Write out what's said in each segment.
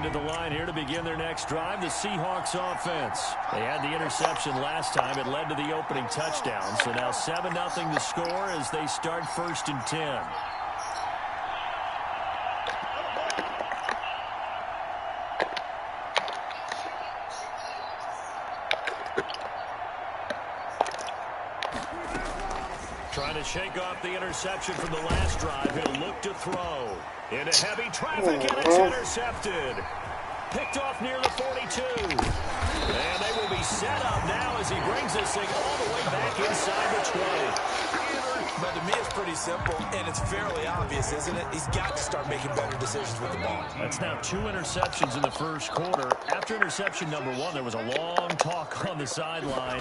Going to the line here to begin their next drive, the Seahawks offense. They had the interception last time. It led to the opening touchdown. So now 7-0 to score as they start 1st and 10. Trying to shake off the interception from the last drive. He'll look to throw. Into heavy traffic, and it's intercepted. Picked off near the 42. And they will be set up now as he brings this thing all the way back inside the 20. But to me, it's pretty simple, and it's fairly obvious, isn't it? He's got to start making better decisions with the ball. That's now 2 interceptions in the first quarter. After interception number 1, there was a long talk on the sideline,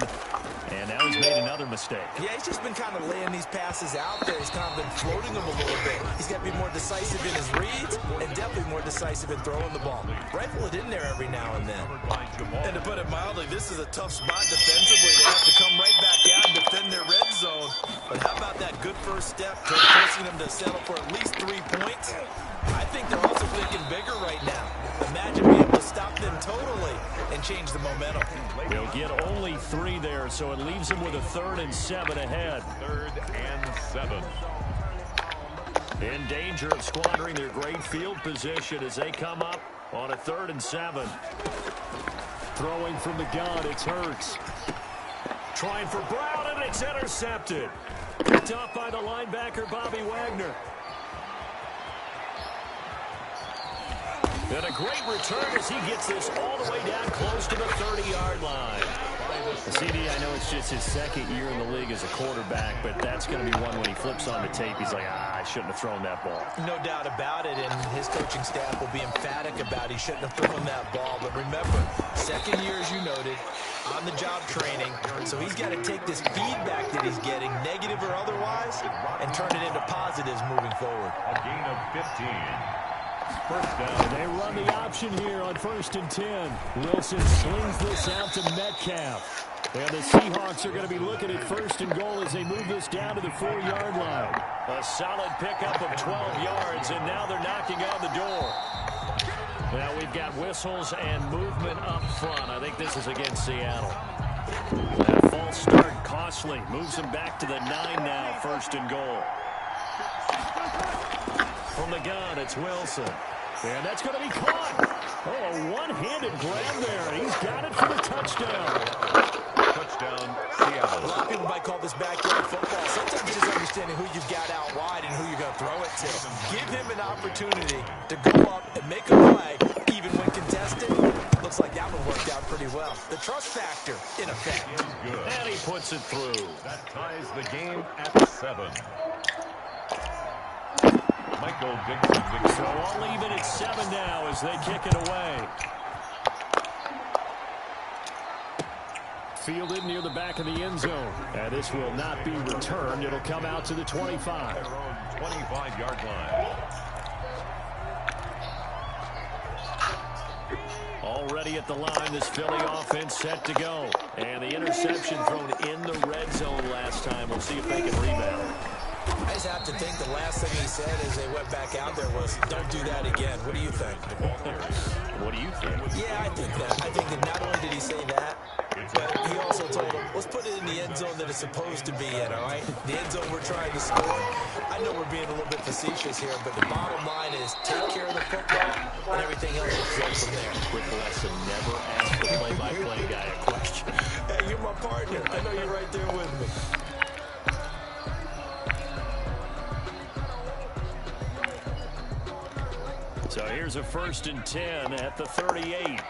and now he's made another mistake. Yeah, he's just been kind of laying these passes out there. He's kind of been floating them a little bit. He's got to be more decisive in his reads and definitely more decisive in throwing the ball. Rifle it in there every now and then. And to put it mildly, this is a tough spot defensively. They have to come right back out and defend their red zone. But how about that good first step to forcing them to settle for at least 3 points? I think they're also thinking bigger right now. Imagine being able to stop them totally and change the momentum. They'll get only 3 there, so it leaves them with a 3rd and 7 ahead. 3rd and 7. In danger of squandering their great field position as they come up on a 3rd and 7. Throwing from the gun, it's Hurts. Trying for Brown, and it's intercepted. Picked off by the linebacker, Bobby Wagner. And a great return as he gets this all the way down close to the 30-yard line. CD, I know it's just his 2nd year in the league as a quarterback, but that's going to be one when he flips on the tape. He's like, I shouldn't have thrown that ball. No doubt about it, and his coaching staff will be emphatic about he shouldn't have thrown that ball. But remember, 2nd year, as you noted, on-the-job training, so he's got to take this feedback that he's getting, negative or otherwise, and turn it into positives moving forward. A gain of 15. First down. They run the option here on 1st and 10. Wilson slings this out to Metcalf. And the Seahawks are going to be looking at 1st and goal as they move this down to the 4-yard line. A solid pickup of 12 yards, and now they're knocking on the door. Now we've got whistles and movement up front. I think this is against Seattle. That false start costly. Moves them back to the 9 now, 1st and goal. From the gun, it's Wilson. And that's going to be caught. Oh, a one-handed grab there. He's got it for the touchdown. Touchdown, Seattle. A lot of people might call this backyard football. Sometimes just understanding who you've got out wide and who you're going to throw it to. Give him an opportunity to go up and make a play, even when contested. Looks like that one worked out pretty well. The trust factor, in effect. And he puts it through. That ties the game at 7. Michael Dixon. So all even at 7 now as they kick it away. Fielded near the back of the end zone. And this will not be returned. It'll come out to the 25. Their own 25-yard line. Already at the line, this Philly offense set to go. And the interception thrown in the red zone last time. We'll see if they can rebound. I just have to think the last thing he said as they went back out there was, don't do that again. What do you think? What do you think? Yeah, I think that. I think that not only did he say that, but he also told them, let's put it in the end zone that it's supposed to be in, all right? The end zone we're trying to score. I know we're being a little bit facetious here, but the bottom line is take care of the football and everything else will flow from there. Quick lesson, never ask the play-by-play guy a question. Hey, you're my partner. I know you're right there with me. So here's a 1st and 10 at the 38.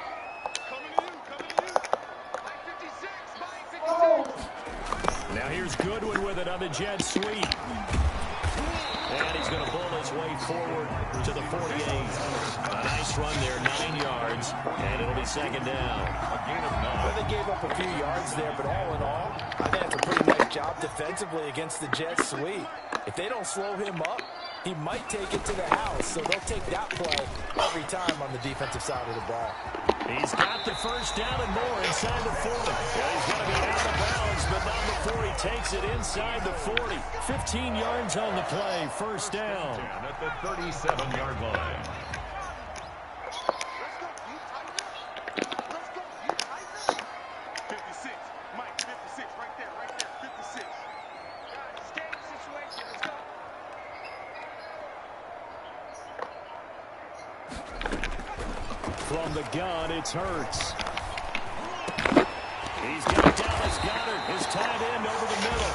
Now here's Goodwin with it on the jet sweep. And he's going to pull his way forward to the 48. A nice run there, 9 yards, and it'll be 2nd down. A gain of 9. Well, they gave up a few yards there, but all in all, I think that's a pretty nice job defensively against the jet sweep. If they don't slow him up, he might take it to the house, so they'll take that play every time on the defensive side of the ball. He's got the 1st down and more inside the 40. Well, he's going to be out of bounds, but not before he takes it inside the 40. 15 yards on the play, 1st down. At the 37-yard line. From the gun, it's Hurts. He's got it down as Goddard. His tight end over the middle.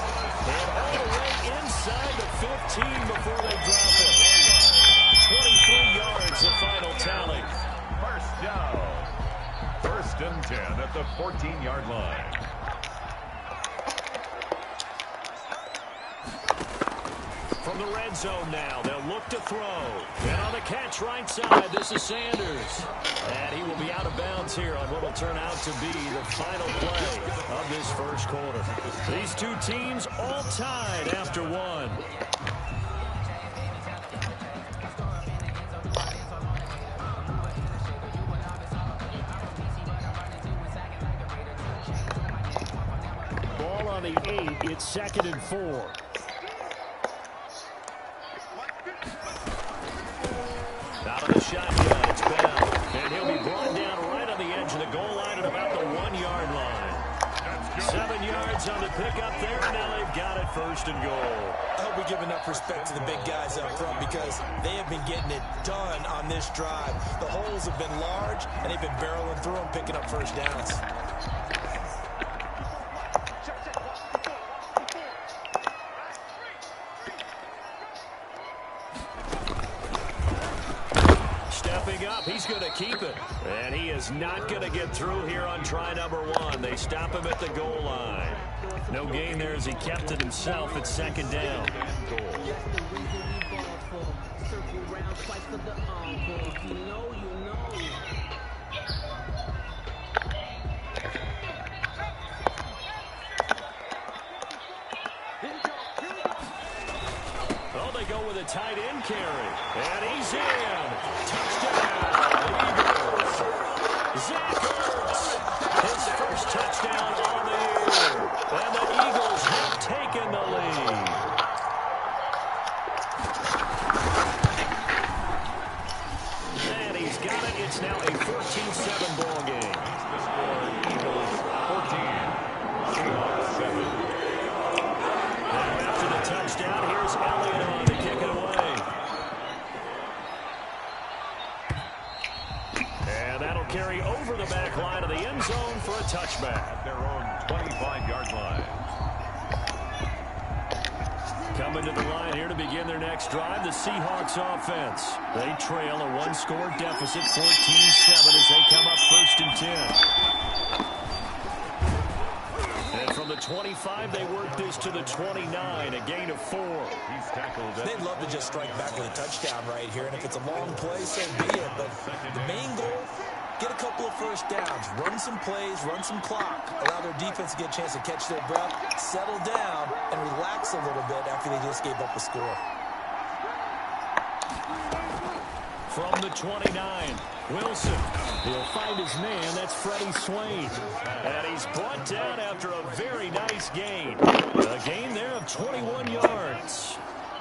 And all the way inside the 15 before they drop it. 23 yards, the final tally. First down. First and 10 at the 14-yard line. From the red zone now, they'll look to throw. And on the catch right side, this is Sanders. And he will be out of bounds here on what will turn out to be the final play of this first quarter. These two teams all tied after one. Ball on the 8, it's 2nd and 4. Out of the shotgun, it's Bell. And he'll be brought down right on the edge of the goal line at about the 1-yard line. 7 yards on the pickup there, and now they've got it 1st and goal. I hope we give enough respect to the big guys up front because they have been getting it done on this drive. The holes have been large, and they've been barreling through them, picking up first downs. Up, he's going to keep it. And he is not going to get through here on try number 1. They stop him at the goal line. No gain there as he kept it himself at 2nd down. Oh, they go with a tight end carry. And he's in. Touchdown, Eagles. Zach Ertz, his first touchdown on the year. And the Eagles have taken the lead. And he's got it. It's now a 14-7 ball game. The score, Eagles 14, Seahawks 7. And after the touchdown, here's Elliott on to kick it away. And that'll carry over the back line of the end zone for a touchback. Their own 25-yard line. Coming to the line here to begin their next drive, the Seahawks offense. They trail a one-score deficit, 14-7, as they come up 1st and 10. And from the 25, they work this to the 29, a gain of 4. He's tackled. They'd love to just strike back with a touchdown right here, and if it's a long play, so be it. But the main goal, get a couple of first downs, run some plays, run some clock, allow their defense to get a chance to catch their breath, settle down, and relax a little bit after they just gave up a score. From the 29, Wilson. He'll find his man. That's Freddie Swain. And he's brought down after a very nice gain. A gain there of 21 yards.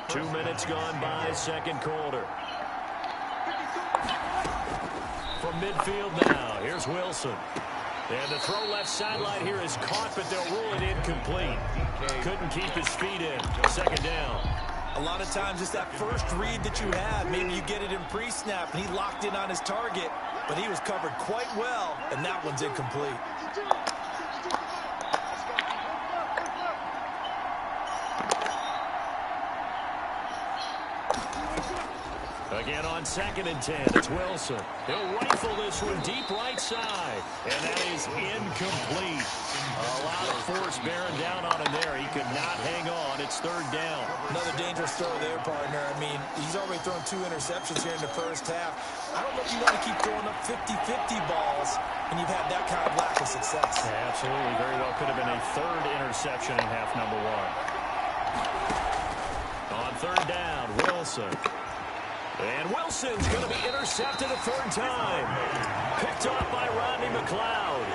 2 minutes gone by, 2nd quarter. From midfield now, here's Wilson. And the throw left sideline here is caught, but they'll rule it incomplete. Couldn't keep his feet in. 2nd down. A lot of times it's that first read that you have. Maybe you get it in pre-snap, and he locked in on his target, but he was covered quite well, and that one's incomplete. Again on 2nd and 10, it's Wilson. He'll rifle this one deep right side, and that is incomplete. A lot of force bearing down on him there. He could not hang on. It's 3rd down. Another dangerous throw there, partner. I mean, he's already thrown 2 interceptions here in the first half. I don't know if you want to keep throwing up 50-50 balls, and you've had that kind of lack of success. Yeah, absolutely. Very well could have been a 3rd interception in half number 1. On 3rd down, Wilson. And Wilson's going to be intercepted a 3rd time. Picked off by Rodney McLeod.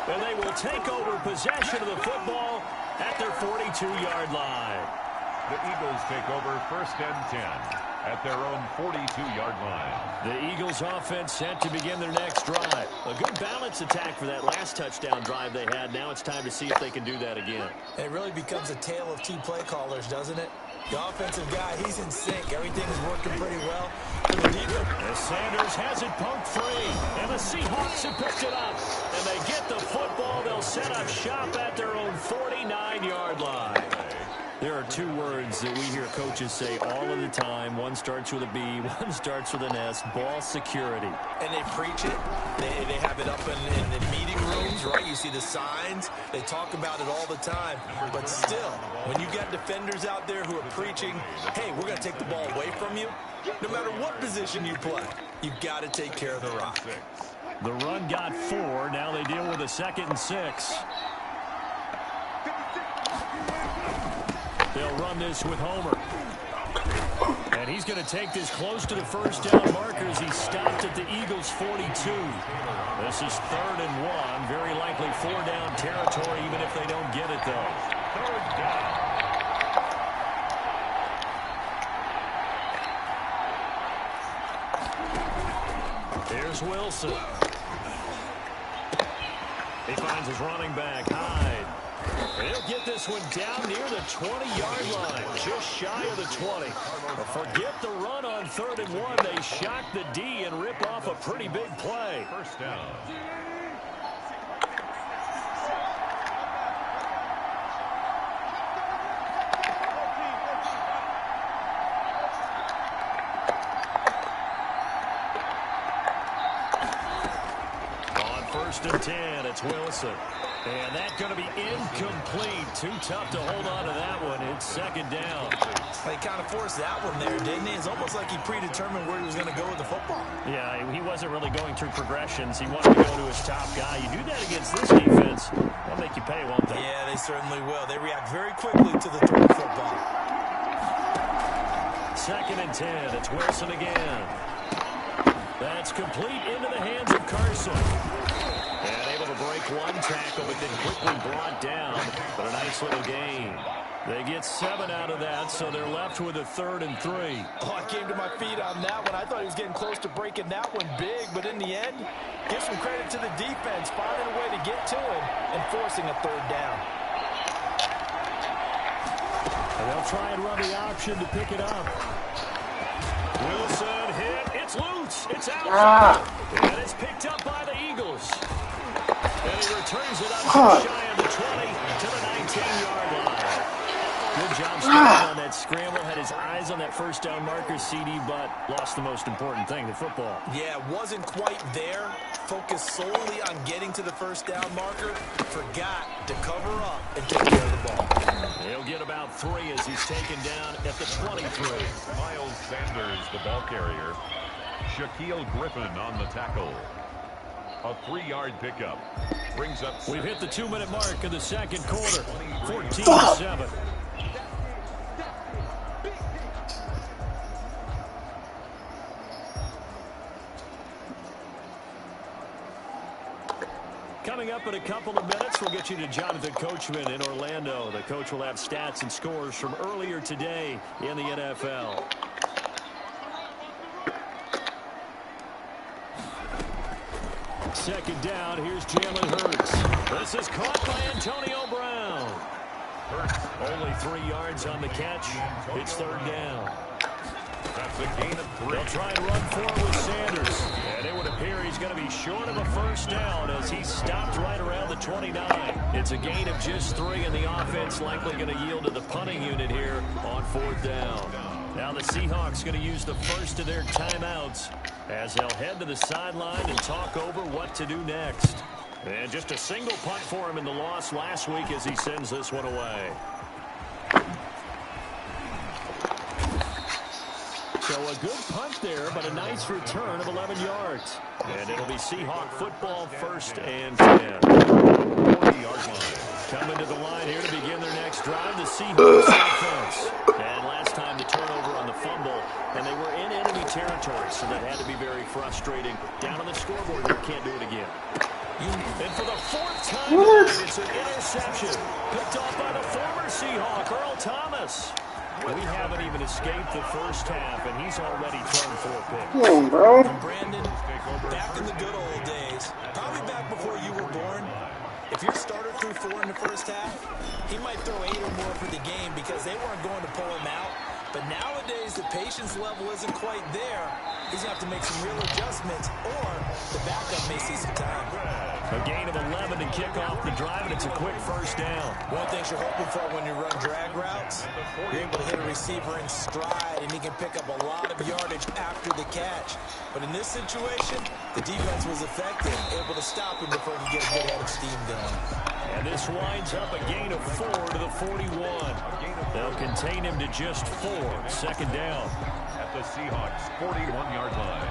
And they will take over possession of the football at their 42-yard line. The Eagles take over 1st and 10 at their own 42-yard line. The Eagles offense set to begin their next drive. A good balance attack for that last touchdown drive they had. Now it's time to see if they can do that again. It really becomes a tale of 2 play callers, doesn't it? The offensive guy, he's in sync. Everything is working pretty well. For the defense. As Sanders has it poked free. And the Seahawks have picked it up, and they get the football. They'll set up shop at their own 49-yard line. There are two words that we hear coaches say all of the time. One starts with a B, one starts with an S, ball security. And they preach it. They have it up in the meeting rooms, right? You see the signs. They talk about it all the time. But still, when you got defenders out there who are preaching, hey, we're going to take the ball away from you, no matter what position you play, you've got to take care of the rock. The run got 4. Now they deal with a 2nd and 6. They'll run this with Homer. And he's going to take this close to the first down marker as he stopped at the Eagles' 42. This is 3rd and 1. Very likely 4-down territory, even if they don't get it, though. 3rd down. Here's Wilson. He finds his running back, Hyde. He'll get this one down near the 20-yard line, just shy of the 20. But forget the run on 3rd and 1. They shock the D and rip off a pretty big play. First down. On 1st and 10, it's Wilson. And that's going to be incomplete. Too tough to hold on to that one. It's 2nd down. He kind of forced that one there, didn't he? It's almost like he predetermined where he was going to go with the football. Yeah, he wasn't really going through progressions. He wanted to go to his top guy. You do that against this defense, they'll make you pay, won't they? Yeah, they certainly will. They react very quickly to the throw football. 2nd and 10. It's Wilson again. That's complete into the hands of Carson. And able to break one tackle, but then quickly brought down. But a nice little gain. They get 7 out of that, so they're left with a 3rd and 3. Oh, I came to my feet on that one. I thought he was getting close to breaking that one big, but in the end, give some credit to the defense, finding a way to get to him and forcing a 3rd down. And they'll try and run the option to pick it up. Wilson hit. It's loose. It's out. And it's picked up by the Eagles. And he returns it up just shy of the 20 to the 19-yard line. Good job staying on that scramble. Had his eyes on that first down marker, CD, but lost the most important thing, the football. Yeah, wasn't quite there. Focused solely on getting to the first down marker. Forgot to cover up and take care of the ball. He'll get about 3 as he's taken down at the 23. Miles Sanders, the ball carrier. Shaquille Griffin on the tackle. A 3-yard pickup. Brings up... We've hit the 2-minute mark of the 2nd quarter. 14-7. Coming up in a couple of minutes, we'll get you to Jonathan Coachman in Orlando. The coach will have stats and scores from earlier today in the NFL. Second down, here's Jalen Hurts. This is caught by Antonio Brown. Hurts only 3 yards on the catch. It's 3rd down. That's a gain of 3. They'll try and run forward with Sanders. And it would appear he's going to be short of a first down as he stopped right around the 29. It's a gain of just 3, and the offense likely going to yield to the punting unit here on 4th down. Now the Seahawks going to use the first of their timeouts as they'll head to the sideline and talk over what to do next. And just a single punt for him in the loss last week as he sends this one away. So a good punt there, but a nice return of 11 yards. And it'll be Seahawk football, 1st and 10. 40-yard line. Coming to the line here to begin their next drive, the Seahawks offense. And last time the turnover on the fumble, and they were in enemy territory, so that had to be very frustrating. Down on the scoreboard here, can't do it again. And for the 4th time tonight, it's an interception. Picked off by the former Seahawk, Earl Thomas. We haven't even escaped the first half, and he's already thrown 4 picks. Damn, bro. Brandon, back in the good old days, probably back before you were born, if your starter threw 4 in the first half, he might throw 8 or more for the game because they weren't going to pull him out. But nowadays, the patience level isn't quite there. He's going to have to make some real adjustments, or the backup may see some time. A gain of 11 to kick off the drive, and it's a quick first down. One thing you're hoping for when you run drag routes, you're able to hit a receiver in stride, and he can pick up a lot of yardage after the catch. But in this situation, the defense was effective, able to stop him before he could get a good head of steam going. And this winds up a gain of 4 to the 41. They'll contain him to just 4. Second down. At the Seahawks' 41-yard line.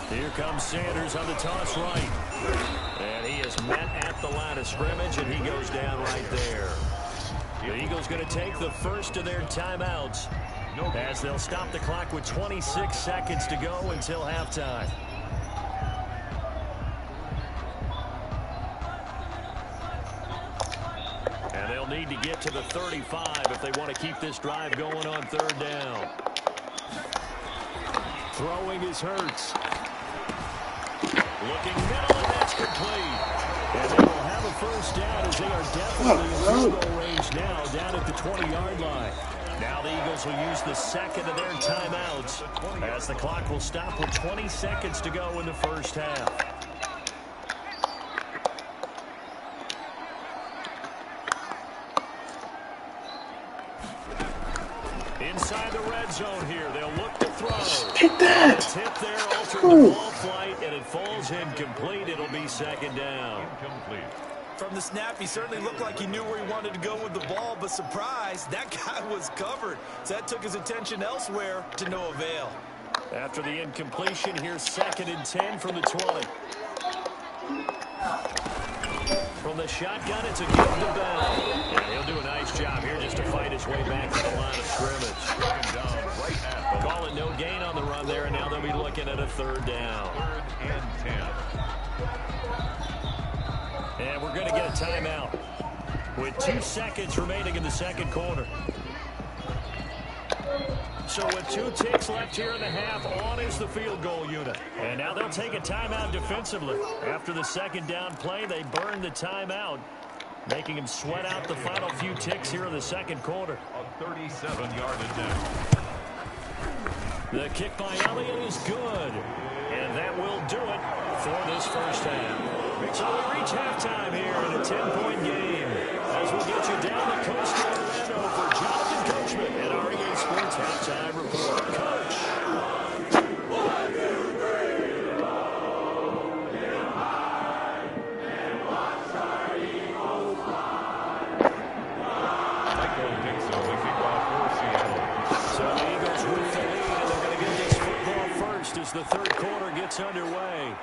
Here comes Sanders on the toss right. And he is met at the line of scrimmage, and he goes down right there. The Eagles going to take the first of their timeouts as they'll stop the clock with 26 seconds to go until halftime. And they'll need to get to the 35 if they want to keep this drive going on third down. Throwing is Hurts. Looking middle, and that's complete. And they will have a first down as they are definitely in field goal range now, down at the 20-yard line. Now the Eagles will use the second of their timeouts as the clock will stop with 20 seconds to go in the first half. Inside the red zone here, they'll look to throw. Take that. Tip there, altering the ball flight, and it falls incomplete. It'll be second down. Incomplete. From the snap, he certainly looked like he knew where he wanted to go with the ball, but surprise, that guy was covered. So that took his attention elsewhere to no avail. After the incompletion, here's 2nd and 10 from the 20. From the shotgun, it's a give to Bell. And he'll do a nice job here just to fight his way back to the line of scrimmage. Call it no gain on the run there, and now they'll be looking at a third down. 3rd and 10. And we're going to get a timeout with 2 seconds remaining in the second quarter. So with 2 ticks left here in the half, on is the field goal unit. And now they'll take a timeout defensively. After the second down play, they burn the timeout, making him sweat out the final few ticks here in the second quarter. A 37-yard down. The kick by Elliott is good. And that will do it for this first half. So we reach halftime here in a 10-point game. As we'll get you down the coast to Orlando for Jonathan Coachman at our EA Sports Halftime Report. Coach. 1, 2, 3, go. Get high and watch our Eagles fly. Michael Dixon, the kickoff for Seattle. So the Eagles with the lead, and they're going to get this football first as the third quarter gets underway.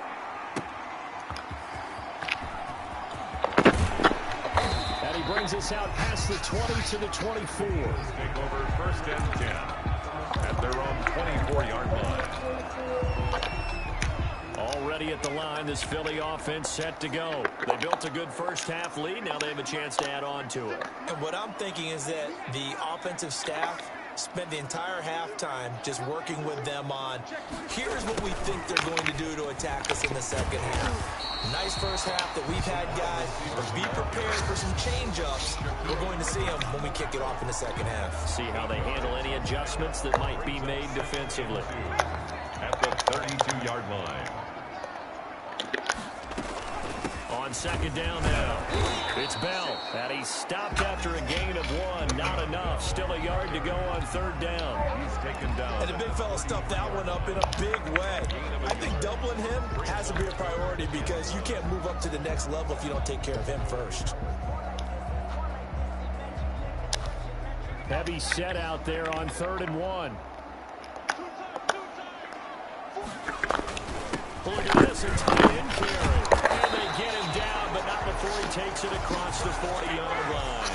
Brings us out past the 20 to the 24. Take over 1st and 10 at their own 24-yard line. Already at the line, this Philly offense set to go. They built a good first half lead. Now they have a chance to add on to it. And what I'm thinking is that the offensive staff spent the entire halftime just working with them on, here's what we think they're going to do to attack us in the second half. Nice first half that we've had, guys, but be prepared for some change-ups. We're going to see them when we kick it off in the second half. See how they handle any adjustments that might be made defensively. At the 32-yard line. On second down now, it's Bell, and he's stopped after a gain of 1. Not enough. Still a yard to go on third down. He's taken down. And the big fella stuffed that one up in a big way. I think doubling him has to be a priority because you can't move up to the next level if you don't take care of him first. Heavy set out there on 3rd and 1. Look at this, a tight end carry. And they get him down, but not before he takes it across the 40-yard line.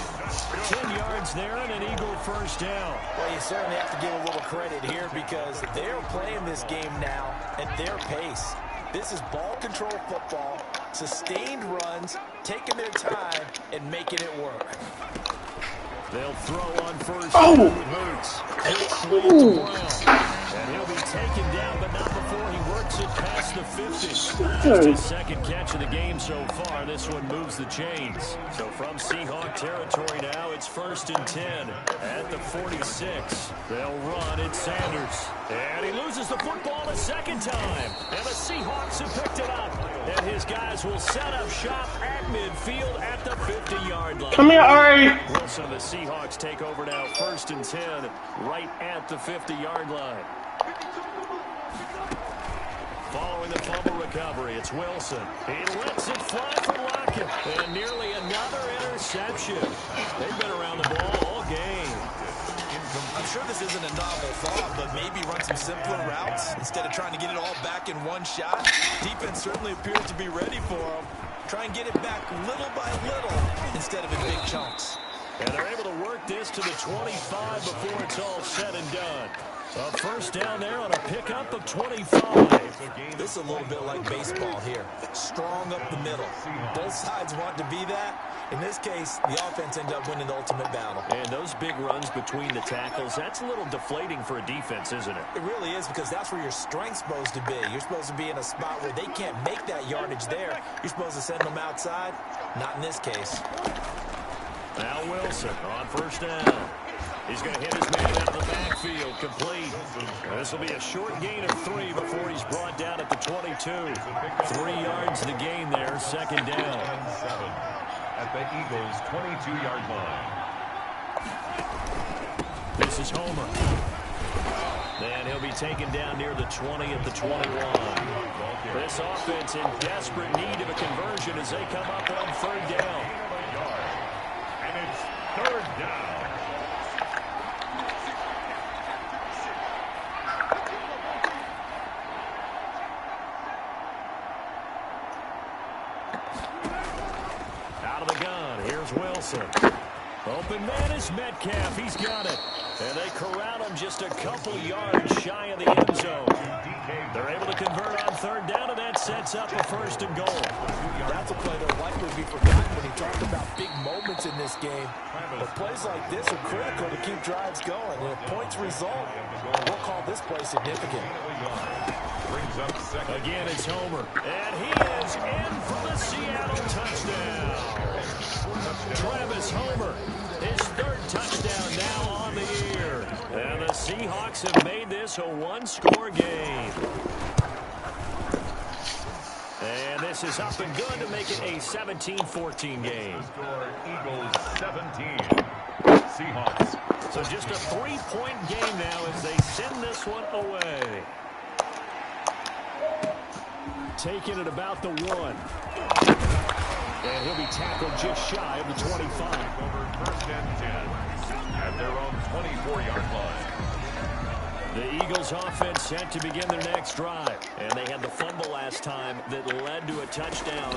10 yards there and an Eagle first down. Well, you certainly have to give a little credit here because they're playing this game now at their pace. This is ball control football, sustained runs, taking their time, and making it work. They'll throw on first down with Hurts. And he'll be taken down, but not before he worked makes it past the 50. Just his second catch of the game so far. This one moves the chains. So from Seahawk territory now, it's 1st and 10 at the 46. They'll run. It's Sanders. And he loses the football a second time. And the Seahawks have picked it up. And his guys will set up shop at midfield at the 50-yard line. Come here, Ari. Wilson and the Seahawks take over now, 1st and 10, right at the 50-yard line. Following the fumble recovery, it's Wilson. He lets it fly for Lockett. And nearly another interception. They've been around the ball all game. I'm sure this isn't a novel thought, but maybe run some simpler routes instead of trying to get it all back in one shot. Defense certainly appears to be ready for them. Try and get it back little by little instead of in big chunks. And they're able to work this to the 25 before it's all said and done. A first down there on a pickup of 25. This is a little bit like baseball here. Strong up the middle. Both sides want to be that. In this case, the offense ended up winning the ultimate battle. And those big runs between the tackles, that's a little deflating for a defense, isn't it? It really is, because that's where your strength's supposed to be. You're supposed to be in a spot where they can't make that yardage there. You're supposed to send them outside. Not in this case. Now Wilson on first down. He's going to hit his man out of the backfield, complete. This will be a short gain of 3 before he's brought down at the 22. 3 yards the gain there, second down. At the Eagles' 22-yard line. This is Homer. And he'll be taken down near the 20 at the 21. This offense in desperate need of a conversion as they come up on 3rd down. And it's 3rd down. Out of the gun, here's Wilson. Open man is Metcalf. He's got it. And they corral him just a couple yards shy of the end zone. They're able to convert on 3rd down, and that sets up a 1st and goal. That's a play that will likely be forgotten when he talked about big moments in this game. But plays like this are critical to keep drives going. And if points result, we'll call this play significant. Again, it's Homer. And he is in for the Seattle touchdown. Travis Homer, his 3rd touchdown now on the year. And the Seahawks have made this a 1-score game. And this is up and good to make it a 17-14 game. Eagles 17. Seahawks. So just a 3-point game now as they send this one away. Taking it about the 1. And he'll be tackled just shy of the 25. Over 1st and 10 at their own 24-yard line. The Eagles offense set to begin their next drive. And they had the fumble last time that led to a touchdown.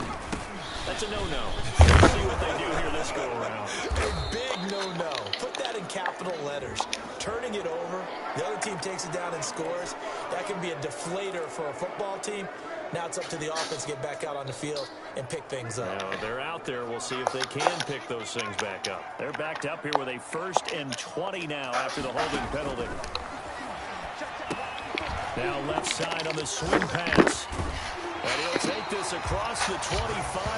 That's a no-no. Let's see what they do here this go-around. A big no-no. Put that in capital letters. Turning it over, the other team takes it down and scores. That can be a deflator for a football team. Now it's up to the offense to get back out on the field and pick things up. Now they're out there. We'll see if they can pick those things back up. They're backed up here with a 1st and 20 now after the holding penalty. Now left side on the swing pass. And he'll take this across the 25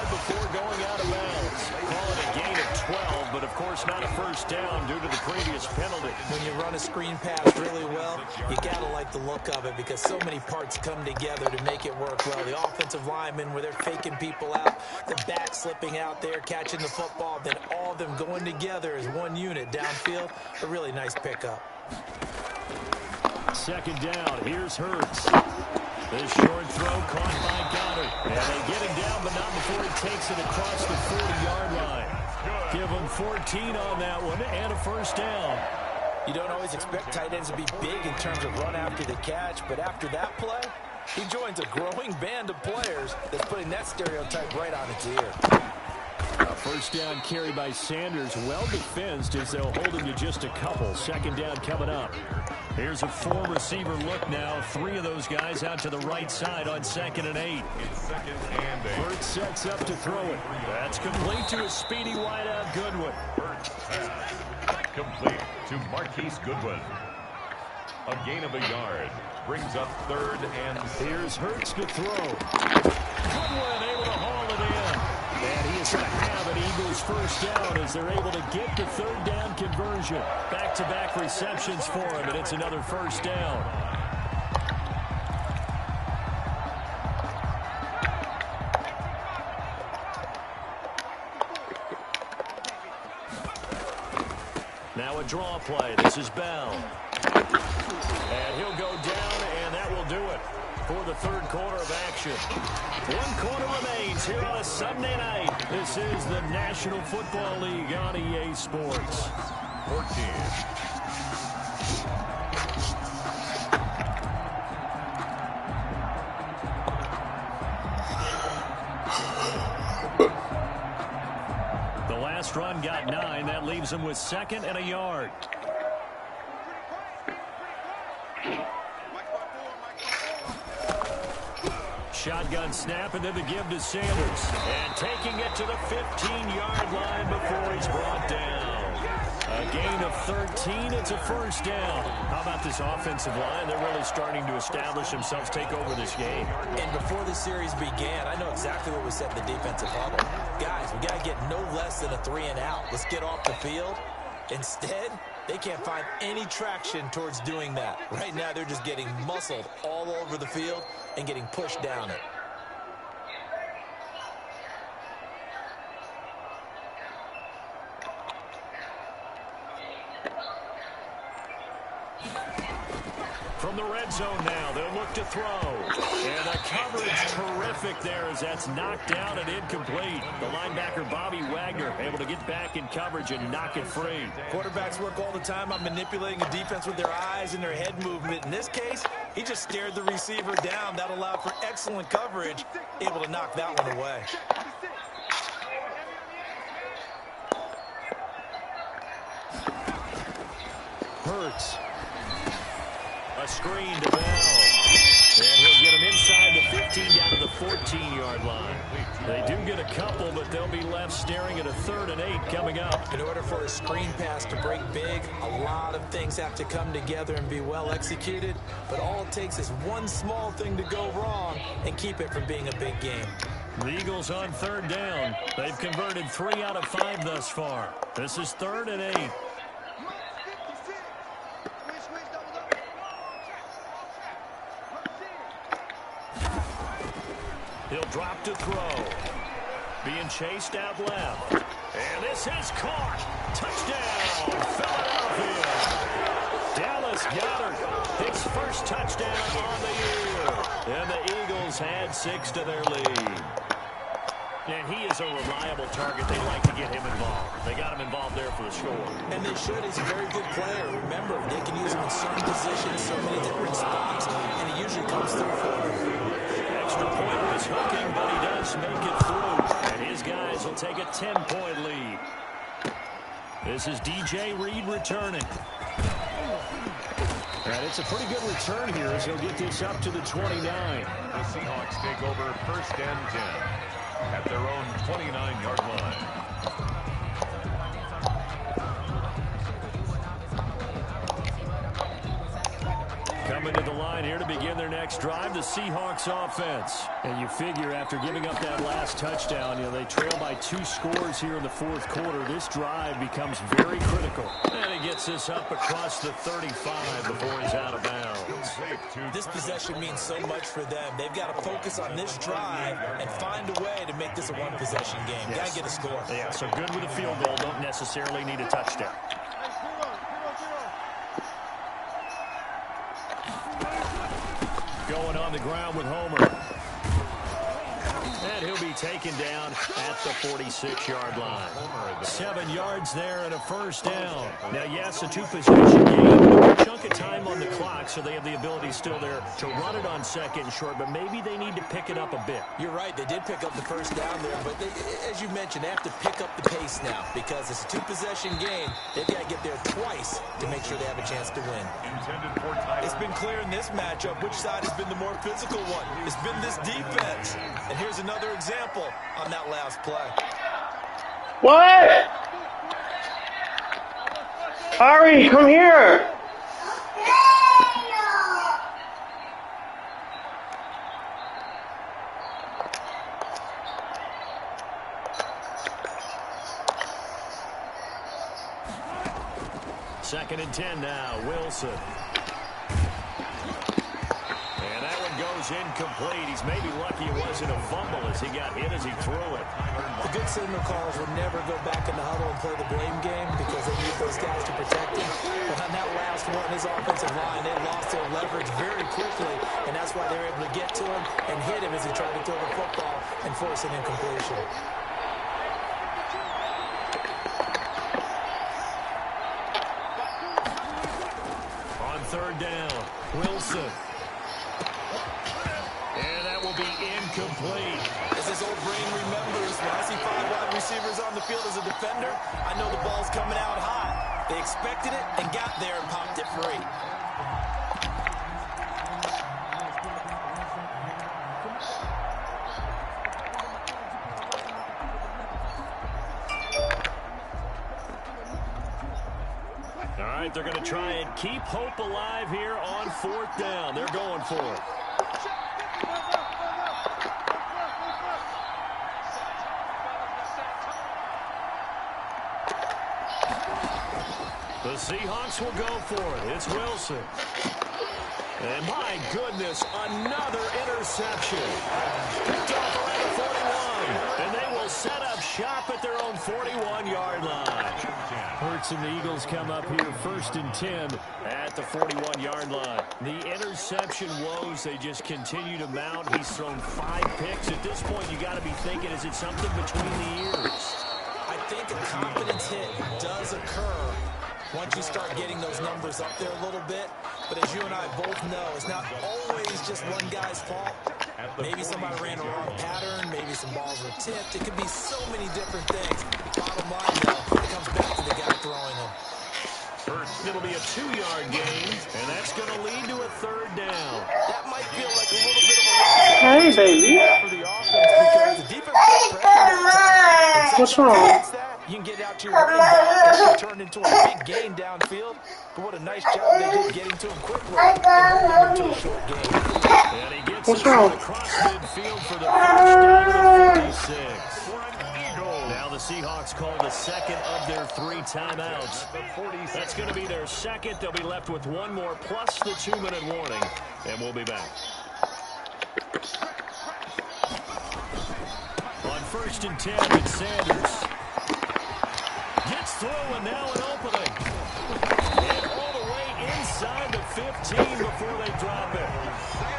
before going out of bounds. Call it a gain of 12, but of course not a 1st down due to the previous penalty. When you run a screen pass really well, you got to like the look of it because so many parts come together to make it work well. The offensive linemen, where they're faking people out, the back slipping out there, catching the football, then all of them going together as one unit downfield. A really nice pickup. 2nd down. Here's Hurts. This short throw caught by Goddard. And they get him down, but not before he takes it across the 40-yard line. Give him 14 on that one and a 1st down. You don't always expect tight ends to be big in terms of run after the catch, but after that play, he joins a growing band of players that's putting that stereotype right on its ear. A 1st down carry by Sanders, well defensed as they'll hold him to just a couple. 2nd down coming up. Here's a 4-receiver look now. 3 of those guys out to the right side on 2nd and 8. Hurts sets up to throw it. That's complete to a speedy wideout Goodwin. Complete to Marquise Goodwin. A gain of a yard. Brings up 3rd and 6. Here's Hurts to throw. Goodwin able to haul it in. And he is going to have an Eagles first down as they're able to get the 3rd down conversion. Back-to-back receptions for him, and it's another first down. Now a draw play. This is Bell. And he'll go down, and that will do it for the 3rd quarter of action. 1 quarter remains here on a Sunday night. This is the National Football League on EA Sports. 14. The last run got 9. That leaves him with 2nd and a yard. Shotgun snap, and then the give to Sanders. And taking it to the 15-yard line before he's brought down. A gain of 13. It's a first down. How about this offensive line? They're really starting to establish themselves, take over this game. And before the series began, I know exactly what was said in the defensive huddle. Guys, we got to get no less than a 3-and-out. Let's get off the field. Instead, they can't find any traction towards doing that. Right now, they're just getting muscled all over the field and getting pushed down it. From the red zone now, they'll look to throw. And the coverage terrific there as that's knocked down and incomplete. The linebacker, Bobby Wagner, able to get back in coverage and knock it free. Quarterbacks work all the time on manipulating a defense with their eyes and their head movement. In this case, he just stared the receiver down. That allowed for excellent coverage, able to knock that one away. Hurts. A screen to Bell. And he'll get him inside the 15 down to the 14-yard line. They do get a couple, but they'll be left staring at a 3rd and 8 coming up. In order for a screen pass to break big, a lot of things have to come together and be well executed. But all it takes is one small thing to go wrong and keep it from being a big game. The Eagles on 3rd down. They've converted 3 out of 5 thus far. This is 3rd and 8. He'll drop to throw. Being chased out left. And this is caught. Touchdown, Philadelphia. Dallas Goedert, his first touchdown on the year. And the Eagles add 6 to their lead. And he is a reliable target. They like to get him involved. They got him involved there for the score. And they should. He's a very good player. Remember, they can use him in certain positions, so many different spots, and he usually comes through for them. Extra point was hooking, but he does make it through. And his guys will take a 10-point lead. This is DJ Reed returning. And it's a pretty good return here as he'll get this up to the 29. The Seahawks take over 1st and 10 at their own 29-yard line. Coming to the line here to begin their next drive, the Seahawks offense. And you figure after giving up that last touchdown, they trail by 2 scores here in the 4th quarter. This drive becomes very critical. And he gets this up across the 35 before he's out of bounds. This possession means so much for them. They've got to focus on this drive and find a way to make this a one-possession game. Got to get a score. Yeah, so good with a field goal. Don't necessarily need a touchdown. Going on the ground with Homer. And he'll be taken down at the 46-yard line. 7 yards there and a first down. Now, yes, a 2-possession game. A chunk of time on the clock, so they have the ability still there to run it on 2nd and short, but maybe they need to pick it up a bit. You're right. They did pick up the first down there, but as you mentioned, they have to pick up the pace now because it's a 2-possession game. They've got to get there twice to make sure they have a chance to win. It's been clear in this matchup which side has been the more physical one. It's been this defense. And here's another example on that last play. What? Ari, come here. Second and 10 now, Wilson. And that one goes incomplete. He's maybe lucky it wasn't a fumble as he got hit as he threw it. The good signal callers will never go back in the huddle and play the blame game because they need those guys to protect him. But on that last one, his offensive line, they lost their leverage very quickly, and that's why they were able to get to him and hit him as he tried to throw the football and force an incompletion. On third down, Wilson. And that will be incomplete. As his old brain remembers, when I see 5 wide receivers on the field as a defender, I know the ball's coming out hot. They expected it and got there and popped it free. All right, they're going to try and keep hope alive here on fourth down. They're going for it. The Seahawks will go for it. It's Wilson. And my goodness, another interception. Picked off around the 41. And they will set up shop at their own 41-yard line. Hurts and the Eagles come up here first and 10 at the 41-yard line. The interception woes, they just continue to mount. He's thrown 5 picks. At this point, you got to be thinking, is it something between the ears? I think a confidence hit does occur once you start getting those numbers up there a little bit. But as you and I both know, it's not always just one guy's fault. Maybe somebody ran a wrong pattern. Maybe some balls were tipped. It could be so many different things. Bottom line, though, it comes back to the guy throwing them. First, it'll be a 2-yard gain, and that's going to lead to a third down. That might feel like a little bit of a Hey, baby. for the offense because the defense put pressure. What's wrong? You can get out to your running back and turn into a big gain downfield. But what a nice job they did getting to him quickly and holding him to a short gain. And he gets What's it wrong? across midfield for the first down to the 46. Now the Seahawks call the second of their 3 timeouts. That's going to be their second. They'll be left with 1 more plus the 2-minute warning. And we'll be back. On first and 10, it's Sanders. Gets through and now an opening. And all the way inside the 15 before they drop it.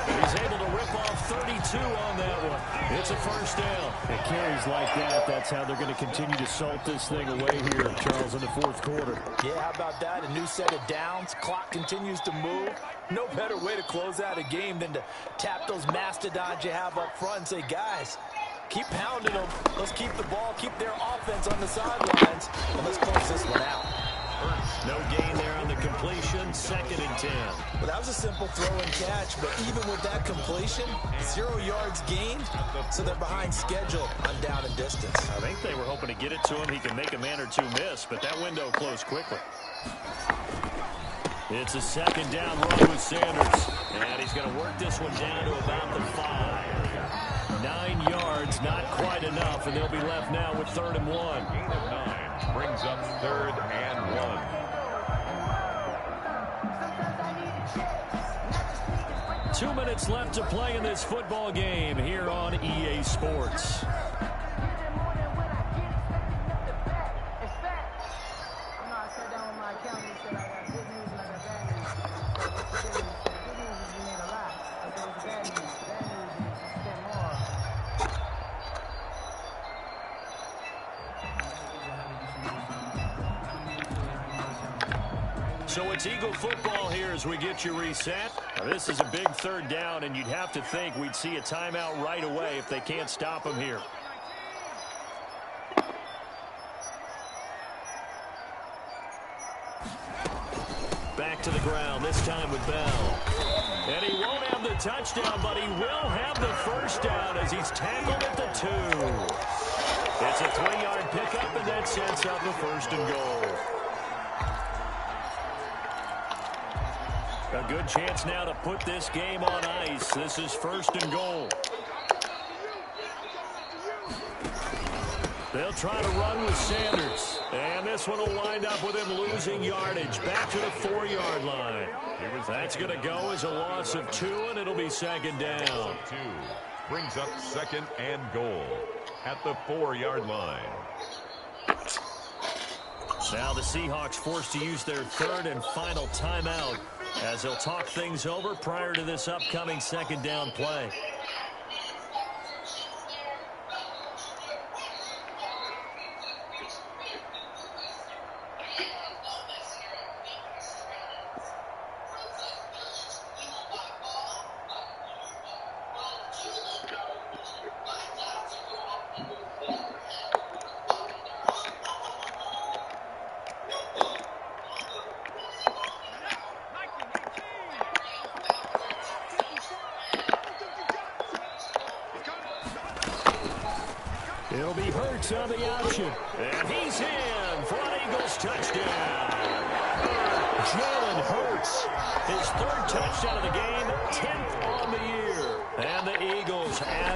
He's able to rip off 32 on that one. It's a first down. It carries like that. That's how they're going to continue to salt this thing away here, Charles, in the fourth quarter. Yeah, how about that? A new set of downs. Clock continues to move. No better way to close out a game than to tap those mastodons you have up front and say, guys, keep pounding them. Let's keep the ball, keep their offense on the sidelines, and let's close this one out. No gain there on the completion. Second and 10. Well, that was a simple throw and catch, but even with that completion, 0 yards gained, so they're behind schedule on down and distance. I think they were hoping to get it to him. He can make a man or 2 miss, but that window closed quickly. It's a second down run with Sanders. And he's going to work this one down to about the 5. 9 yards, not quite enough, and they'll be left now with 3rd and 1. Gain of 9 brings up 3rd and 1. Two minutes left to play in this football game here on EA Sports. So it's Eagle football here as we get you reset. Now, this is a big 3rd down, and you'd have to think we'd see a timeout right away if they can't stop him here. Back to the ground, this time with Bell. And he won't have the touchdown, but he will have the first down as he's tackled at the 2. It's a 3-yard pickup, and that sets up a 1st and goal. A good chance now to put this game on ice. This is 1st and goal. They'll try to run with Sanders. And this one will wind up with him losing yardage back to the 4-yard line. That's going to go as a loss of 2, and it'll be second down. 2 brings up second and goal at the 4-yard line. Now the Seahawks forced to use their third and final timeout as they'll talk things over prior to this upcoming second down play. It'll be Hurts on the option. And he's in for an Eagles touchdown. Jalen Hurts, his 3rd touchdown of the game, 10th on the year. And the Eagles add